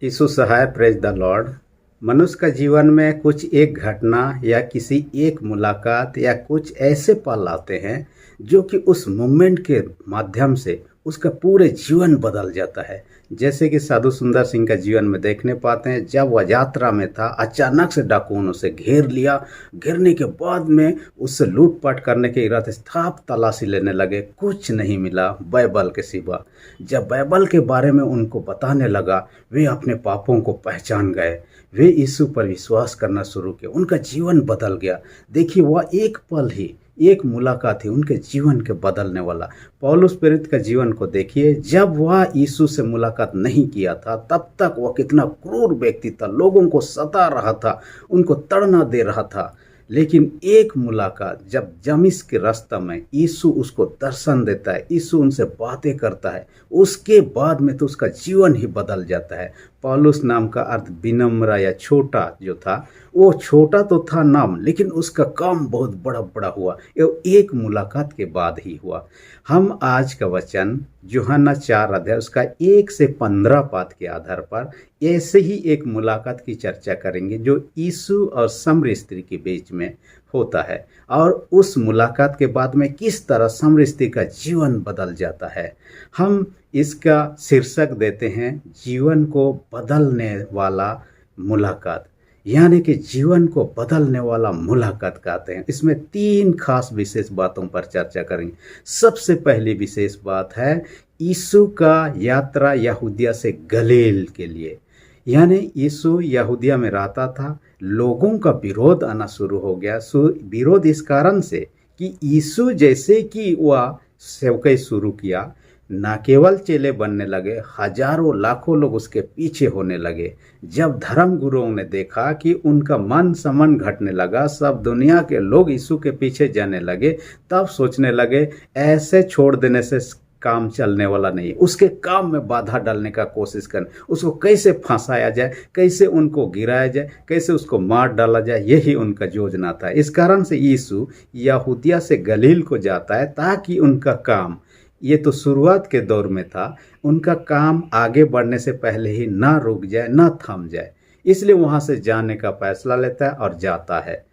यीशु सहाय, praise the Lord. मनुष्य का जीवन में कुछ एक घटना या किसी एक मुलाकात या कुछ ऐसे पल आते हैं जो कि उस मोमेंट के माध्यम से उसका पूरे जीवन बदल जाता है। जैसे कि साधु सुंदर सिंह का जीवन में देखने पाते हैं, जब वह यात्रा में था अचानक से डाकुओं ने उसे घेर लिया। घेरने के बाद में उससे लूटपाट करने के इरादे से थाप तलाशी लेने लगे, कुछ नहीं मिला बाइबल के सिवा। जब बाइबल के बारे में उनको बताने लगा, वे अपने पापों को पहचान गए, वे यीशु पर विश्वास करना शुरू किया, उनका जीवन बदल गया। देखिए, वह एक पल ही, एक मुलाकात ही उनके जीवन के बदलने वाला। पौलुस प्रेरित का जीवन को देखिए, जब वह यीशु से मुलाकात नहीं किया था तब तक वह कितना क्रूर व्यक्ति था, लोगों को सता रहा था, उनको तड़ना दे रहा था। लेकिन एक मुलाकात, जब जमिस के रास्ता में यीशु उसको दर्शन देता है, यीशु उनसे बातें करता है, उसके बाद में तो उसका जीवन ही बदल जाता है। पौलुस नाम का अर्थ विनम्र या छोटा जो था, वो छोटा तो था नाम, लेकिन उसका काम बहुत बड़ा बड़ा हुआ। ये एक मुलाकात के बाद ही हुआ। हम आज का वचन यूहन्ना 4 अध्याय उसका 1 से 15 पद के आधार पर ऐसे ही एक मुलाकात की चर्चा करेंगे जो यीशु और सामरी स्त्री के बीच में होता है, और उस मुलाकात के बाद में किस तरह सामरी स्त्री का जीवन बदल जाता है। हम इसका शीर्षक देते हैं जीवन को बदलने वाला मुलाकात, यानी कि जीवन को बदलने वाला मुलाकात कहते हैं। इसमें 3 खास विशेष बातों पर चर्चा करेंगे। सबसे पहली विशेष बात है यीशु का यात्रा यहूदिया से गलील के लिए। यानी यीशु यहूदिया में रहता था, लोगों का विरोध आना शुरू हो गया। विरोध इस कारण से कि यीशु जैसे कि वह सेवकाई शुरू किया, न केवल चेले बनने लगे, हजारों लाखों लोग उसके पीछे होने लगे। जब धर्म गुरुओं ने देखा कि उनका मन समन घटने लगा, सब दुनिया के लोग यीशु के पीछे जाने लगे, तब सोचने लगे ऐसे छोड़ देने से काम चलने वाला नहीं है। उसके काम में बाधा डालने का कोशिश करना, उसको कैसे फंसाया जाए, कैसे उनको गिराया जाए, कैसे उसको मार डाला जाए, यही उनका योजना था। इस कारण से यीशु यहूदिया से गलील को जाता है ताकि उनका काम, ये तो शुरुआत के दौर में था, उनका काम आगे बढ़ने से पहले ही ना रुक जाए, ना थम जाए। इसलिए वहाँ से जाने का फैसला लेता है और जाता है।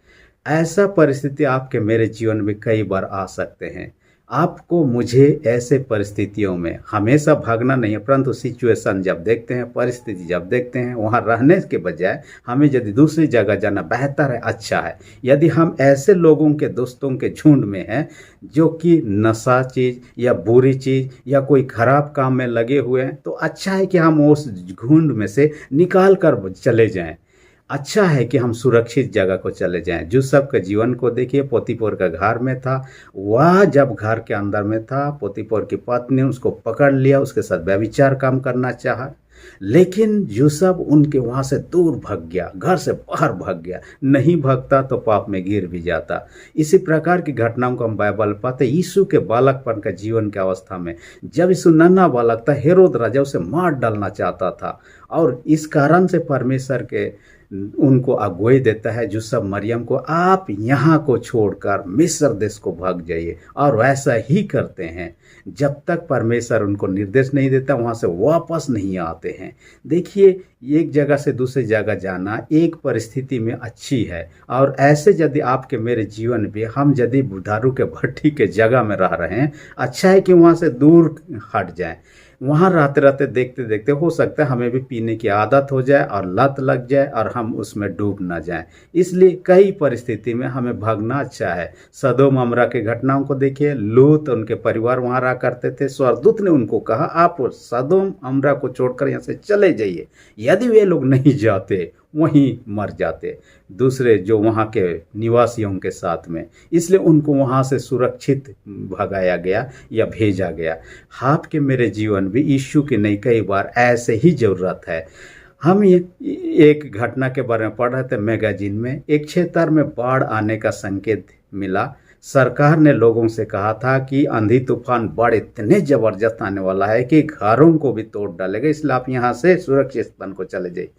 ऐसा परिस्थिति आपके मेरे जीवन में कई बार आ सकते हैं। आपको मुझे ऐसे परिस्थितियों में हमेशा भागना नहीं है, परंतु सिचुएशन जब देखते हैं, परिस्थिति जब देखते हैं, वहाँ रहने के बजाय हमें यदि दूसरी जगह जाना बेहतर है, अच्छा है। यदि हम ऐसे लोगों के दोस्तों के झुंड में हैं जो कि नशा चीज़ या बुरी चीज़ या कोई खराब काम में लगे हुए हैं, तो अच्छा है कि हम उस झुंड में से निकाल कर चले जाएं। अच्छा है कि हम सुरक्षित जगह को चले जाएं। यूसुफ के जीवन को देखिए, पोतीपोर का घर में था। वह जब घर के अंदर में था, पोतीपोर की पत्नी ने उसको पकड़ लिया, उसके साथ व्यभिचार काम करना चाहा, लेकिन यूसुफ उनके वहाँ से दूर भाग गया, घर से बाहर भाग गया। नहीं भागता तो पाप में गिर भी जाता। इसी प्रकार की घटनाओं को हम बाइबल पाते। यीशु के बालकपन का जीवन की अवस्था में, जब यीशु नन्हा बालक था, हेरोद राजा उसे मार डालना चाहता था, और इस कारण से परमेश्वर के उनको अगुवाई देता है यूसुफ मरियम को, आप यहाँ को छोड़कर मिस्र देश को भाग जाइए। और वैसा ही करते हैं, जब तक परमेश्वर उनको निर्देश नहीं देता वहाँ से वापस नहीं आते हैं। देखिए, एक जगह से दूसरी जगह जाना एक परिस्थिति में अच्छी है, और ऐसे यदि आपके मेरे जीवन में हम यदि बुढ़ारू के भट्टी के जगह में रह रहे हैं, अच्छा है कि वहाँ से दूर हट जाएं। वहाँ रहते रहते देखते देखते हो सकता है हमें भी पीने की आदत हो जाए और लत लग जाए और हम उसमें डूब ना जाएं। इसलिए कई परिस्थिति में हमें भागना अच्छा है। सदोम अमरा के घटनाओं को देखिए, लूत उनके परिवार वहाँ रहा करते थे। स्वर्गदूत ने उनको कहा आप सदोम अमरा को छोड़कर यहाँ से चले जाइए। यदि वे लोग नहीं जाते, वहीं मर जाते दूसरे जो वहाँ के निवासियों के साथ में। इसलिए उनको वहाँ से सुरक्षित भगाया गया या भेजा गया। आपके मेरे जीवन भी यीशु की नहीं, कई बार ऐसे ही ज़रूरत है। हम ये एक घटना के बारे में पढ़ रहे थे मैगजीन में। एक क्षेत्र में बाढ़ आने का संकेत मिला। सरकार ने लोगों से कहा था कि आंधी तूफान बाढ़ इतने ज़बरदस्त आने वाला है कि घरों को भी तोड़ डालेगा, इसलिए आप यहाँ से सुरक्षित स्थान को चले जाइए।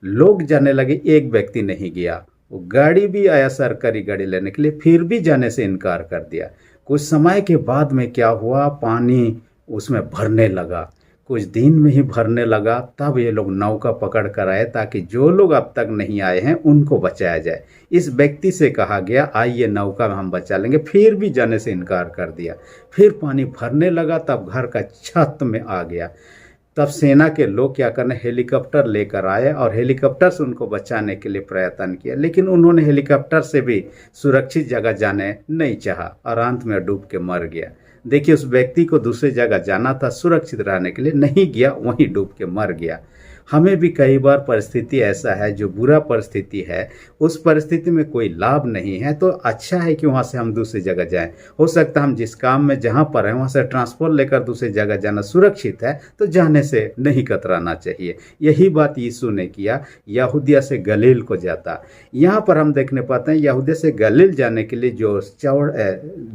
लोग जाने लगे, एक व्यक्ति नहीं गया। वो गाड़ी भी आया, सरकारी गाड़ी लेने के लिए, फिर भी जाने से इनकार कर दिया। कुछ समय के बाद में क्या हुआ, पानी उसमें भरने लगा। कुछ दिन में ही भरने लगा। तब ये लोग नौका पकड़ कर आए ताकि जो लोग अब तक नहीं आए हैं उनको बचाया जाए। इस व्यक्ति से कहा गया आइए नौका में हम बचा लेंगे, फिर भी जाने से इनकार कर दिया। फिर पानी भरने लगा, तब घर का छत में आ गया। तब सेना के लोग क्या करने, हेलीकॉप्टर लेकर आए और हेलीकॉप्टर से उनको बचाने के लिए प्रयत्न किया, लेकिन उन्होंने हेलीकॉप्टर से भी सुरक्षित जगह जाने नहीं चाहा और अंत में डूब के मर गया। देखिए, उस व्यक्ति को दूसरी जगह जाना था सुरक्षित रहने के लिए, नहीं गया, वहीं डूब के मर गया। हमें भी कई बार परिस्थिति ऐसा है जो बुरा परिस्थिति है, उस परिस्थिति में कोई लाभ नहीं है, तो अच्छा है कि वहाँ से हम दूसरी जगह जाएं। हो सकता है हम जिस काम में जहाँ पर हैं वहाँ से ट्रांसपोर्ट लेकर दूसरी जगह जाना सुरक्षित है, तो जाने से नहीं कतराना चाहिए। यही बात यीशु ने किया, यहूदिया से गलील को जाता। यहाँ पर हम देखने पाते हैं यहूदिया से गलील जाने के लिए जो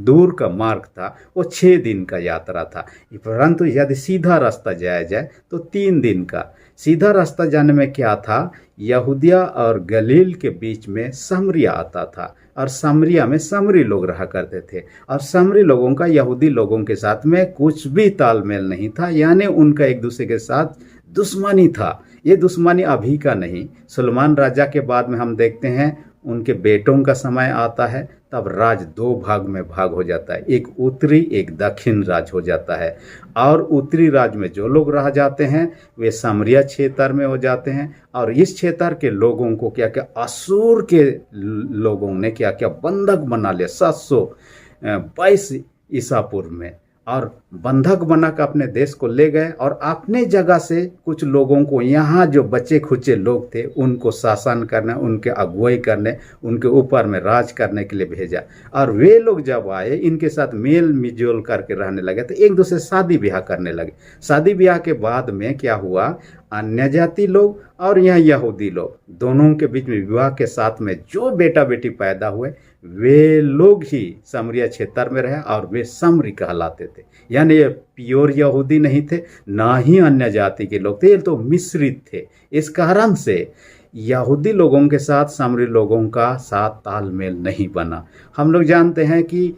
दूर का मार्ग था वो 6 दिन का यात्रा था, परंतु यदि सीधा रास्ता जाया जाए तो 3 दिन का। सीधा रास्ता जाने में क्या था, यहूदिया और गलील के बीच में समरिया आता था और समरिया में समरी लोग रहा करते थे और समरी लोगों का यहूदी लोगों के साथ में कुछ भी तालमेल नहीं था, यानी उनका एक दूसरे के साथ दुश्मनी था। ये दुश्मनी अभी का नहीं, सुलेमान राजा के बाद में हम देखते हैं उनके बेटों का समय आता है, तब राज 2 भाग में भाग हो जाता है, एक उत्तरी एक दक्षिण राज हो जाता है। और उत्तरी राज में जो लोग रह जाते हैं वे सामरिया क्षेत्र में हो जाते हैं और इस क्षेत्र के लोगों को क्या क्या असूर के लोगों ने क्या क्या बंधक बना लिया 722 ईसा पूर्व में, और बंधक बनाकर अपने देश को ले गए और अपने जगह से कुछ लोगों को, यहाँ जो बचे खुचे लोग थे उनको शासन करने, उनके अगुवाई करने, उनके ऊपर में राज करने के लिए भेजा। और वे लोग जब आए इनके साथ मेल मिलजुल करके रहने लगे तो एक दूसरे शादी ब्याह करने लगे। शादी ब्याह के बाद में क्या हुआ, अन्य जाति लोग और यहाँ यहूदी लोग दोनों के बीच में विवाह के साथ में जो बेटा बेटी पैदा हुए वे लोग ही समरिया क्षेत्र में रहे और वे समरी कहलाते थे। यानी ये प्योर यहूदी नहीं थे, ना ही अन्य जाति के लोग थे, ये तो मिश्रित थे। इस कारण से यहूदी लोगों के साथ समरी लोगों का साथ तालमेल नहीं बना। हम लोग जानते हैं कि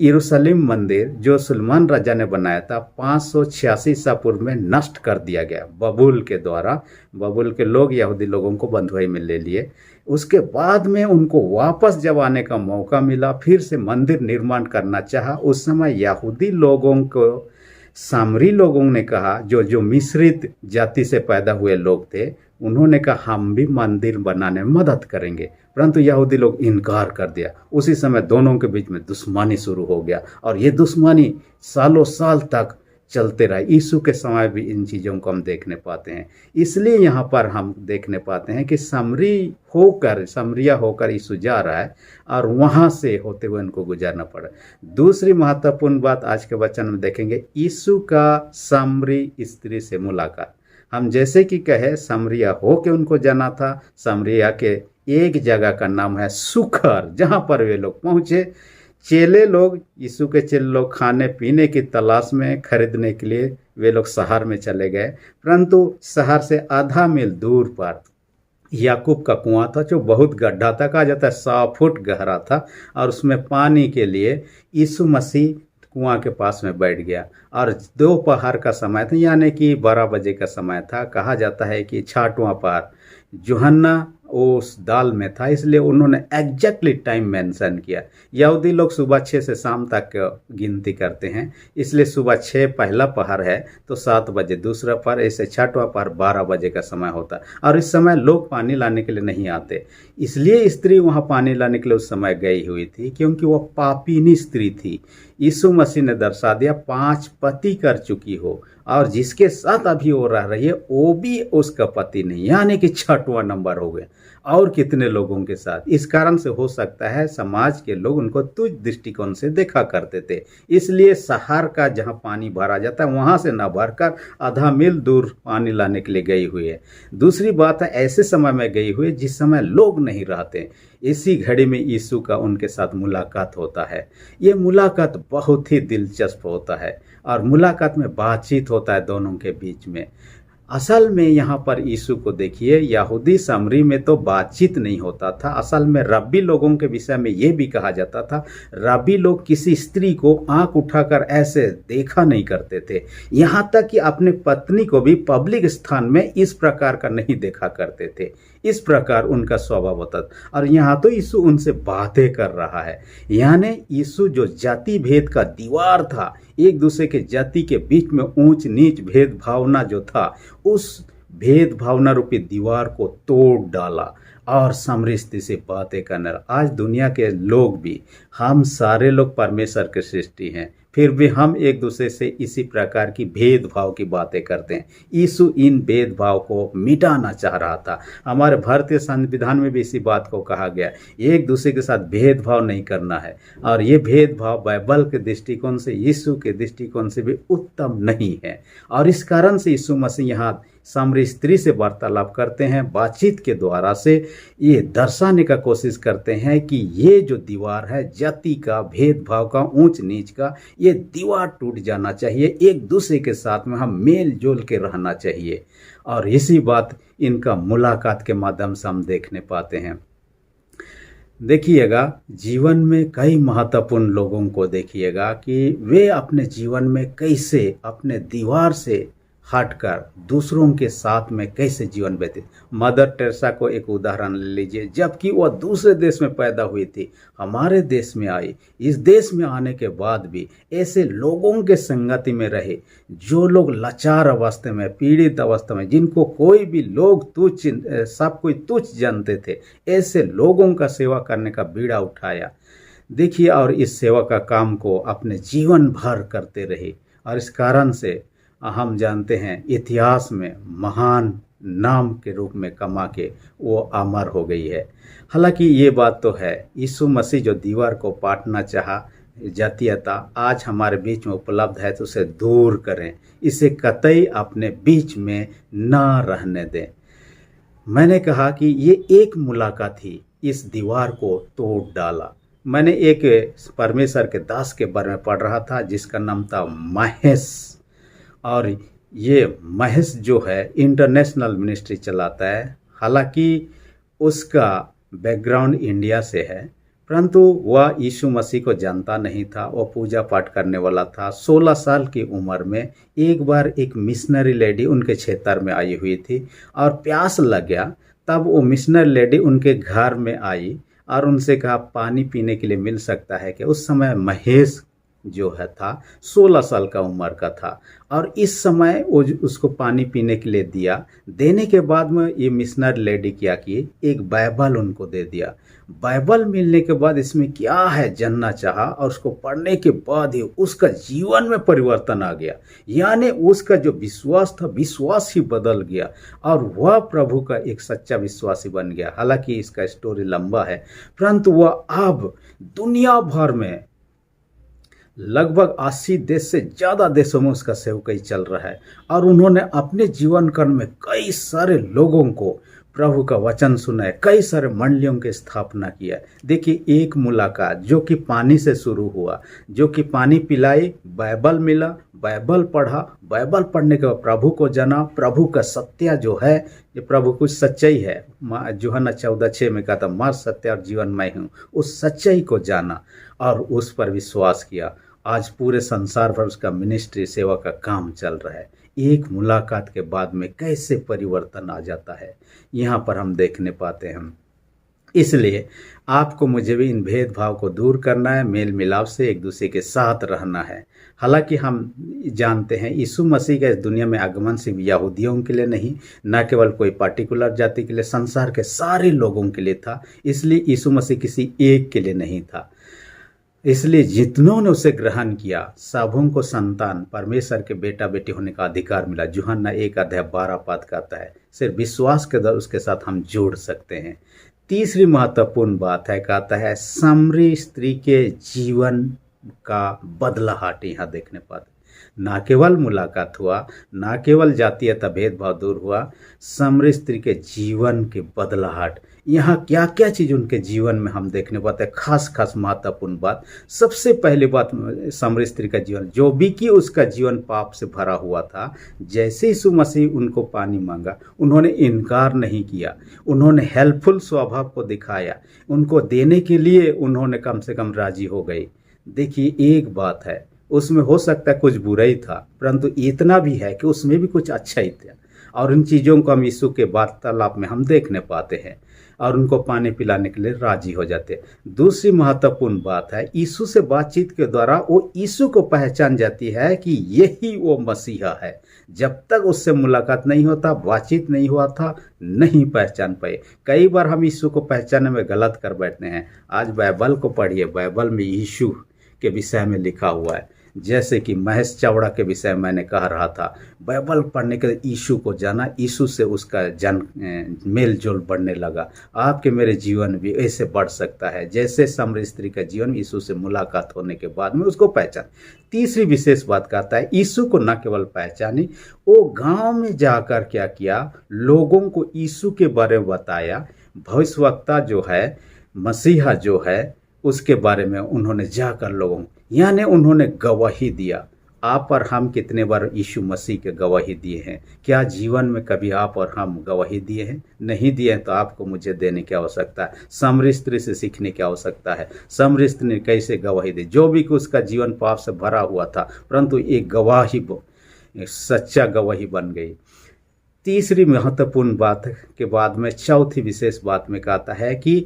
यरूशलेम मंदिर जो सुलेमान राजा ने बनाया था 586 ईसा पूर्व में नष्ट कर दिया गया बबूल के द्वारा। बबूल के लोग यहूदी लोगों को बंधुआई में ले लिए। उसके बाद में उनको वापस जब आने का मौका मिला, फिर से मंदिर निर्माण करना चाहा। उस समय यहूदी लोगों को सामरी लोगों ने कहा, जो मिश्रित जाति से पैदा हुए लोग थे, उन्होंने कहा हम भी मंदिर बनाने में मदद करेंगे, परंतु यहूदी लोग इनकार कर दिया। उसी समय दोनों के बीच में दुश्मनी शुरू हो गया और ये दुश्मनी सालों साल तक चलते रहा। यीशु के समय भी इन चीज़ों को हम देखने पाते हैं। इसलिए यहाँ पर हम देखने पाते हैं कि समरिया होकर यीशु जा रहा है और वहाँ से होते हुए उनको गुजरना पड़ा। दूसरी महत्वपूर्ण बात आज के वचन में देखेंगे, यीशु का सामरी स्त्री से मुलाकात। हम जैसे कि कहे समरिया होके उनको जाना था। समरिया के एक जगह का नाम है सुखर, जहाँ पर वे लोग पहुँचे। चेले लोग, यीशु के चेले लोग खाने पीने की तलाश में खरीदने के लिए वे लोग शहर में चले गए, परंतु शहर से आधा मील दूर पर याकूब का कुआं था जो बहुत गड्ढा था, कहा जाता है 100 फुट गहरा था, और उसमें पानी के लिए यीशु मसीह कुआं के पास में बैठ गया। और दोपहर का समय था, यानी कि 12 बजे का समय था। कहा जाता है कि 6वां पहर यूहन्ना उस दाल में था, इसलिए उन्होंने एग्जैक्टली टाइम मेंशन किया। यहूदी लोग सुबह 6 से शाम तक गिनती करते हैं, इसलिए सुबह 6 पहला पहर है तो 7 बजे दूसरा पहर, ऐसे 6वां पहर 12 बजे का समय होता। और इस समय लोग पानी लाने के लिए नहीं आते, इसलिए स्त्री वहाँ पानी लाने के लिए उस समय गई हुई थी, क्योंकि वह पापीनी स्त्री थी। यीशु मसीह ने दर्शा दिया 5 पति कर चुकी हो और जिसके साथ अभी वो रह रही है वो भी उसका पति नहीं, यानी कि 6वां नंबर हो गया। और कितने लोगों के साथ, इस कारण से हो सकता है समाज के लोग उनको तुच्छ दृष्टिकोण से देखा करते थे, इसलिए शहर का जहां पानी भरा जाता है वहां से न भरकर आधा मील दूर पानी लाने के लिए गई हुई है। दूसरी बात है, ऐसे समय में गई हुई जिस समय लोग नहीं रहते। इसी घड़ी में यीशु का उनके साथ मुलाकात होता है। ये मुलाकात बहुत ही दिलचस्प होता है और मुलाकात में बातचीत होता है दोनों के बीच में। असल में यहाँ पर यीशु को देखिए, यहूदी सामरी में तो बातचीत नहीं होता था। असल में रब्बी लोगों के विषय में ये भी कहा जाता था, रब्बी लोग किसी स्त्री को आंख उठाकर ऐसे देखा नहीं करते थे। यहाँ तक कि अपने पत्नी को भी पब्लिक स्थान में इस प्रकार का नहीं देखा करते थे। इस प्रकार उनका स्वभाव होता था। और यहाँ तो यीशु उनसे बातें कर रहा है। यानी यीशु जो जाति भेद का दीवार था, एक दूसरे के जाति के बीच में ऊंच नीच भेद भावना जो था, उस भेद भावना रूपी दीवार को तोड़ डाला और समृद्धि से बातें करने लगा। आज दुनिया के लोग भी, हम सारे लोग परमेश्वर की सृष्टि हैं, फिर भी हम एक दूसरे से इसी प्रकार की भेदभाव की बातें करते हैं। यीशु इन भेदभाव को मिटाना चाह रहा था। हमारे भारतीय संविधान में भी इसी बात को कहा गया, एक दूसरे के साथ भेदभाव नहीं करना है। और ये भेदभाव बाइबल के दृष्टिकोण से, यीशु के दृष्टिकोण से भी उत्तम नहीं है। और इस कारण से यीशु मसीह यहाँ सामरी स्त्री से वार्तालाप करते हैं, बातचीत के द्वारा से ये दर्शाने का कोशिश करते हैं कि ये जो दीवार है जाति का, भेदभाव का, ऊंच नीच का, ये दीवार टूट जाना चाहिए। एक दूसरे के साथ में हम मेल जोल के रहना चाहिए। और इसी बात इनका मुलाकात के माध्यम से हम देखने पाते हैं। देखिएगा, जीवन में कई महत्वपूर्ण लोगों को देखिएगा कि वे अपने जीवन में कैसे अपने दीवार से हटकर दूसरों के साथ में कैसे जीवन व्यतीत। मदर टेरेसा को एक उदाहरण ले लीजिए, जबकि वह दूसरे देश में पैदा हुई थी, हमारे देश में आई। इस देश में आने के बाद भी ऐसे लोगों के संगति में रहे जो लोग लाचार अवस्था में, पीड़ित अवस्था में, जिनको कोई भी लोग तुच्छ, सब कोई तुच्छ जानते थे, ऐसे लोगों का सेवा करने का बीड़ा उठाया। देखिए, और इस सेवा का काम को अपने जीवन भर करते रहे। और इस कारण से हम जानते हैं इतिहास में महान नाम के रूप में कमा के वो अमर हो गई है। हालांकि ये बात तो है, यीशु मसीह जो दीवार को पाटना चाहा, जातीयता आज हमारे बीच में उपलब्ध है, तो उसे दूर करें, इसे कतई अपने बीच में ना रहने दें। मैंने कहा कि ये एक मुलाकात ही इस दीवार को तोड़ डाला। मैंने एक परमेश्वर के दास के बारे में पढ़ रहा था जिसका नाम था महेश। और ये महेश जो है इंटरनेशनल मिनिस्ट्री चलाता है। हालांकि उसका बैकग्राउंड इंडिया से है, परंतु वह यीशु मसीह को जानता नहीं था। वह पूजा पाठ करने वाला था। 16 साल की उम्र में एक बार एक मिशनरी लेडी उनके क्षेत्र में आई हुई थी और प्यास लग गया। तब वो मिशनरी लेडी उनके घर में आई और उनसे कहा, पानी पीने के लिए मिल सकता है क्या। उस समय महेश जो है था 16 साल का उम्र का था और इस समय वो उसको पानी पीने के लिए दिया। देने के बाद में ये मिशनरी लेडी क्या की, एक बाइबल उनको दे दिया। बाइबल मिलने के बाद इसमें क्या है जानना चाहा और उसको पढ़ने के बाद ही उसका जीवन में परिवर्तन आ गया। यानी उसका जो विश्वास था, विश्वास ही बदल गया और वह प्रभु का एक सच्चा विश्वासी बन गया। हालांकि इसका स्टोरी लंबा है, परंतु वह अब दुनिया भर में लगभग 80 देश से ज़्यादा देशों में उसका सेवकाई चल रहा है और उन्होंने अपने जीवन काल में कई सारे लोगों को प्रभु का वचन सुनाए, कई सारे मंडलियों की स्थापना किया। देखिए, एक मुलाकात जो कि पानी से शुरू हुआ, जो कि पानी पिलाई, बाइबल मिला, बाइबल पढ़ा, बाइबल पढ़ने के बाद प्रभु को जाना, प्रभु का सत्य जो है, ये प्रभु कुछ सच्चाई है। यूहन्ना 14:6 में कहा था, मार्ग, सत्य और जीवन मैं हूँ। उस सच्चाई को जाना और उस पर विश्वास किया। आज पूरे संसार भर उसका मिनिस्ट्री, सेवा का काम चल रहा है। एक मुलाकात के बाद में कैसे परिवर्तन आ जाता है, यहाँ पर हम देखने पाते हैं। इसलिए आपको मुझे भी इन भेदभाव को दूर करना है, मेल मिलाप से एक दूसरे के साथ रहना है। हालांकि हम जानते हैं यीशु मसीह का इस दुनिया में आगमन सिर्फ यहूदियों के लिए नहीं, न केवल कोई पर्टिकुलर जाति के लिए, संसार के सारे लोगों के लिए था। इसलिए यीशु मसीह किसी एक के लिए नहीं था। इसलिए जितनों ने उसे ग्रहण किया, सबों को संतान, परमेश्वर के बेटा बेटी होने का अधिकार मिला। यूहन्ना 1:12 कहता है, सिर्फ विश्वास के द्वारा उसके साथ हम जुड़ सकते हैं। तीसरी महत्वपूर्ण बात है, कहता है सामरी स्त्री के जीवन का बदलाहट यहाँ देखने पाते। ना केवल मुलाकात हुआ, ना केवल जातीयता भेदभाव दूर हुआ, सामरी स्त्री के जीवन की बदलाहट, यहाँ क्या क्या चीज़ उनके जीवन में हम देखने पाते हैं। खास खास महत्वपूर्ण बात, सबसे पहली बात, सामरी स्त्री का जीवन, जो भी कि उसका जीवन पाप से भरा हुआ था, जैसे यीशु मसीह उनको पानी मांगा, उन्होंने इनकार नहीं किया, उन्होंने हेल्पफुल स्वभाव को दिखाया, उनको देने के लिए उन्होंने कम से कम राजी हो गई। देखिए, एक बात है, उसमें हो सकता है कुछ बुरा ही था, परंतु इतना भी है कि उसमें भी कुछ अच्छा ही था, और उन चीज़ों को हम यीशु के वार्तालाप में हम देखने पाते हैं, और उनको पानी पिलाने के लिए राजी हो जाते हैं। दूसरी महत्वपूर्ण बात है, यीशु से बातचीत के द्वारा वो यीशु को पहचान जाती है कि यही वो मसीहा है। जब तक उससे मुलाकात नहीं होता, बातचीत नहीं हुआ था, नहीं पहचान पाए। कई बार हम यीशु को पहचानने में गलत कर बैठते हैं। आज बाइबल को पढ़िए, बाइबल में यीशु के विषय में लिखा हुआ है। जैसे कि महेश चावड़ा के विषय मैंने कह रहा था, बाइबल पढ़ने के यीशु को जाना, यीशु से उसका मेल जोल बढ़ने लगा। आपके मेरे जीवन भी ऐसे बढ़ सकता है जैसे सामरी स्त्री का जीवन यीशु से मुलाकात होने के बाद में उसको पहचान। तीसरी विशेष बात कहता है, यीशु को न केवल पहचानी, वो गांव में जाकर क्या किया, लोगों को यीशु के बारे में बताया। भविष्यवक्ता जो है, मसीहा जो है, उसके बारे में उन्होंने जाकर लोगों, यानी उन्होंने गवाही दिया। आप और हम कितने बार यीशु मसीह के गवाही दिए हैं? क्या जीवन में कभी आप और हम गवाही दिए हैं? नहीं दिए हैं तो आपको मुझे देने की आवश्यकता है। सामरी स्त्री से सीखने की आवश्यकता है। सामरी स्त्री ने कैसे गवाही दी, जो भी कि उसका जीवन पाप से भरा हुआ था, परंतु एक गवाही, सच्चा गवाही बन गई। तीसरी महत्वपूर्ण बात के बाद में चौथी विशेष बात में कहता है कि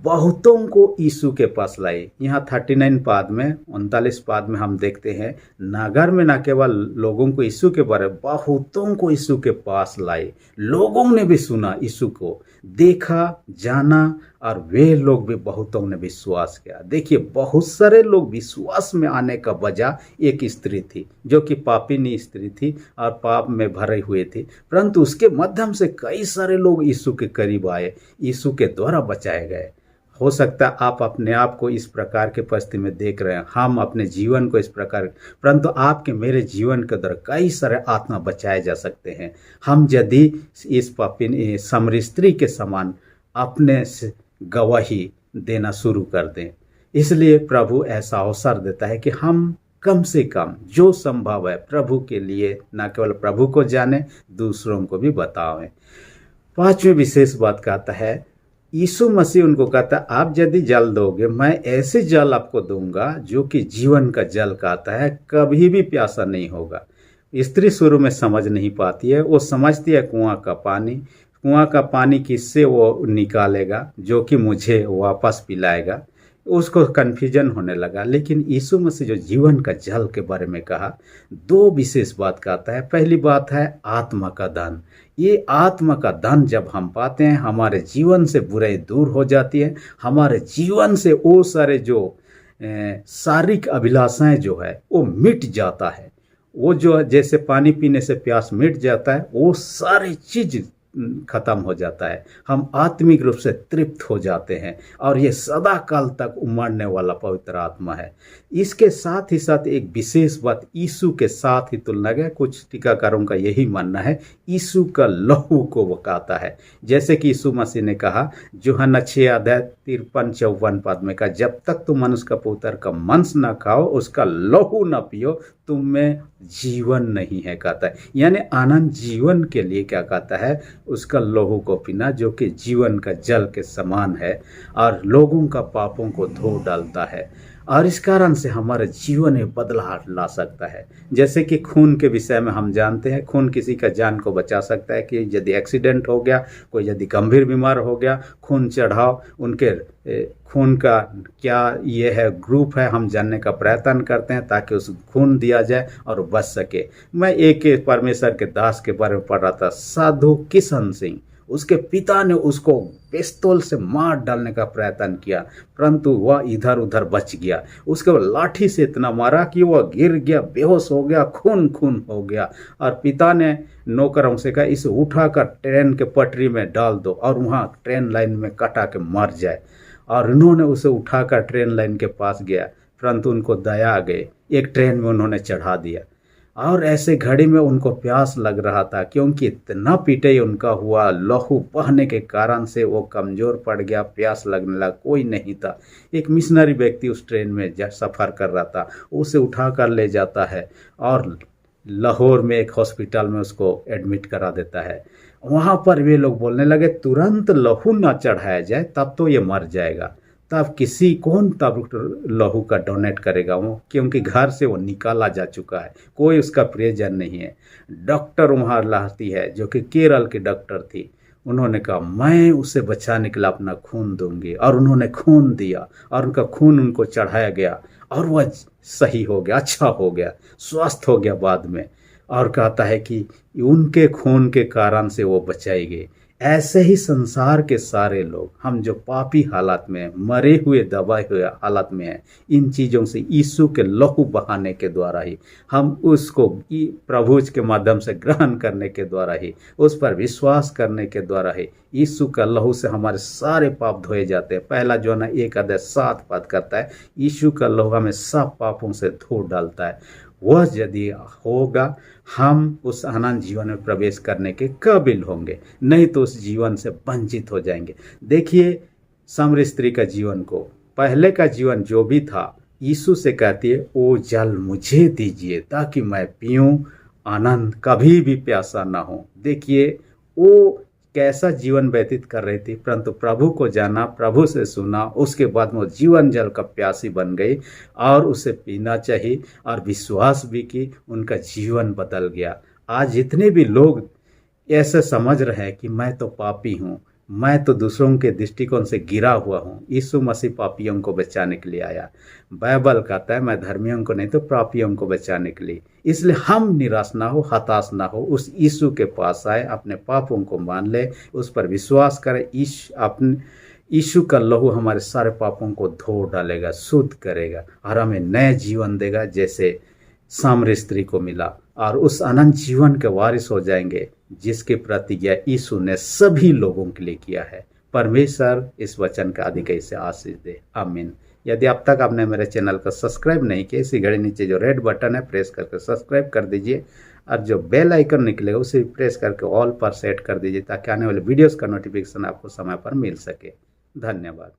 बहुतों को यीशु के पास लाए। यहाँ 39 पाद में, 39 पाद में हम देखते हैं, नगर में न केवल लोगों को यीशु के बारे में, बहुतों को यीशु के पास लाए। लोगों ने भी सुना, यीशु को देखा, जाना, और वे लोग भी, बहुतों ने विश्वास किया। देखिए, बहुत सारे लोग विश्वास में आने का वजह एक स्त्री थी, जो कि पापिनी स्त्री थी और पाप में भरे हुए थी, परंतु उसके माध्यम से कई सारे लोग यीशु के करीब आए, यीशु के द्वारा बचाए गए। हो सकता है आप अपने आप को इस प्रकार के परिस्थिति में देख रहे हैं, हम अपने जीवन को इस प्रकार, परंतु आपके मेरे जीवन के द्वारा कई सारे आत्मा बचाए जा सकते हैं, हम यदि इस पापिनी सामरी स्त्री के समान अपने गवाही देना शुरू कर दें। इसलिए प्रभु ऐसा अवसर देता है कि हम कम से कम जो संभव है प्रभु के लिए, न केवल प्रभु को जाने, दूसरों को भी बताएं। पांचवी विशेष बात कहता है, यीशु मसीह उनको कहता है, आप यदि जल दोगे, मैं ऐसे जल आपको दूंगा जो कि जीवन का जल कहता है, कभी भी प्यासा नहीं होगा। स्त्री शुरू में समझ नहीं पाती है, वो समझती है कुआं का पानी किससे वो निकालेगा, जो कि मुझे वापस पिलाएगा। उसको कन्फ्यूजन होने लगा। लेकिन यीशु मसीह जो जीवन का जल के बारे में कहा, दो विशेष बात कहता है। पहली बात है आत्मा का दान। ये आत्मा का दान जब हम पाते हैं, हमारे जीवन से बुराई दूर हो जाती है, हमारे जीवन से वो सारे जो शारीरिक अभिलाषाएं जो है वो मिट जाता है। वो जो जैसे पानी पीने से प्यास मिट जाता है, वो सारी चीज खत्म हो जाता है, हम आत्मिक रूप से तृप्त हो जाते हैं, और ये सदा काल तक उमड़ने वाला पवित्र आत्मा है। इसके साथ ही साथ एक विशेष बात यीशु के साथ ही तुलना है, कुछ टीकाकारों का यही मानना है, यीशु का लहू को वो कहता है। जैसे कि यीशु मसीह ने कहा, यूहन्ना 6:53-54 पद में कहा, जब तक तुम मनुष्य का पुत्र का मांस न खाओ, उसका लहू न पियो, तुम में जीवन नहीं है कहता है। यानी आनंद जीवन के लिए क्या कहता है, उसका लहू को पीना, जो कि जीवन का जल के समान है और लोगों का पापों को धो डालता है, और इस कारण से हमारे जीवन में बदलाव ला सकता है। जैसे कि खून के विषय में हम जानते हैं, खून किसी का जान को बचा सकता है। कि यदि एक्सीडेंट हो गया, कोई यदि गंभीर बीमार हो गया, खून चढ़ाओ, उनके खून का क्या ये है ग्रुप है, हम जानने का प्रयत्न करते हैं ताकि उस खून दिया जाए और बच सके। मैं एक परमेश्वर के दास के बारे में पढ़ रहा था, साधु किशन सिंह, उसके पिता ने उसको पिस्तौल से मार डालने का प्रयत्न किया, परंतु वह इधर उधर बच गया। उसके लाठी से इतना मारा कि वह गिर गया, बेहोश हो गया, खून खून हो गया, और पिता ने नौकरों से कहा, इसे उठाकर ट्रेन के पटरी में डाल दो और वहाँ ट्रेन लाइन में कटा के मर जाए। और उन्होंने उसे उठाकर ट्रेन लाइन के पास गया, परंतु उनको दया आ गई, एक ट्रेन में उन्होंने चढ़ा दिया। और ऐसे घड़ी में उनको प्यास लग रहा था, क्योंकि इतना पिटाई उनका हुआ, लहू बहने के कारण से वो कमज़ोर पड़ गया, प्यास लगने लगा, कोई नहीं था। एक मिशनरी व्यक्ति उस ट्रेन में सफ़र कर रहा था, उसे उठा कर ले जाता है और लाहौर में एक हॉस्पिटल में उसको एडमिट करा देता है। वहाँ पर वे लोग बोलने लगे तुरंत लहू ना चढ़ाया जाए, तब तो ये मर जाएगा। तब कौन तब लहू का डोनेट करेगा वो, क्योंकि घर से वो निकाला जा चुका है, कोई उसका प्रियजन नहीं है। डॉक्टर वहाँ लाती है जो कि केरल की डॉक्टर थी, उन्होंने कहा मैं उसे बचाने के लिए अपना खून दूंगी, और उन्होंने खून दिया और उनका खून उनको चढ़ाया गया और वह सही हो गया, अच्छा हो गया, स्वस्थ हो गया बाद में। और कहता है कि उनके खून के कारण से वो बचाई गई। ऐसे ही संसार के सारे लोग, हम जो पापी हालत में, मरे हुए दबाए हुए हालत में हैं, इन चीज़ों से यीशु के लहू बहाने के द्वारा ही, हम उसको प्रभु के माध्यम से ग्रहण करने के द्वारा ही, उस पर विश्वास करने के द्वारा ही यीशु का लहू से हमारे सारे पाप धोए जाते हैं। पहला यूहन्ना 1:7 बात करता है, यीशु का लहू हमें सब पापों से धो डालता है। वह यदि होगा, हम उस अनंत जीवन में प्रवेश करने के काबिल होंगे, नहीं तो उस जीवन से वंचित हो जाएंगे। देखिए सामरी स्त्री का जीवन को, पहले का जीवन जो भी था, यीशु से कहती है वो जल मुझे दीजिए ताकि मैं पीऊं, आनंद कभी भी प्यासा ना हो। देखिए वो कैसा जीवन व्यतीत कर रही थी, परंतु प्रभु को जाना, प्रभु से सुना, उसके बाद वो जीवन जल का प्यासी बन गई और उसे पीना चाहिए, और विश्वास भी कि उनका जीवन बदल गया। आज जितने भी लोग ऐसे समझ रहे हैं कि मैं तो पापी हूँ, मैं तो दूसरों के दृष्टिकोण से गिरा हुआ हूँ, यीशु मसीह पापियों को बचाने के लिए आया। बाइबल कहता है मैं धर्मियों को नहीं तो पापियों को बचाने के लिए। इसलिए हम निराश ना हो, हताश ना हो, उस यीशु के पास आए, अपने पापों को मान ले, उस पर विश्वास करें। यीशु का लहू हमारे सारे पापों को धो डालेगा, शुद्ध करेगा और हमें नया जीवन देगा, जैसे सामरी स्त्री को मिला, और उस अनंत जीवन के वारिस हो जाएंगे जिसकी प्रतिज्ञा यीशु ने सभी लोगों के लिए किया है। परमेश्वर इस वचन का अधिक से आशीष दे, आमीन। यदि अब तक आपने मेरे चैनल को सब्सक्राइब नहीं किया, इसी घड़ी नीचे जो रेड बटन है प्रेस करके सब्सक्राइब कर दीजिए, और जो बेल आइकन निकलेगा उसे प्रेस करके ऑल पर सेट कर दीजिए, ताकि आने वाले वीडियोस का नोटिफिकेशन आपको समय पर मिल सके। धन्यवाद।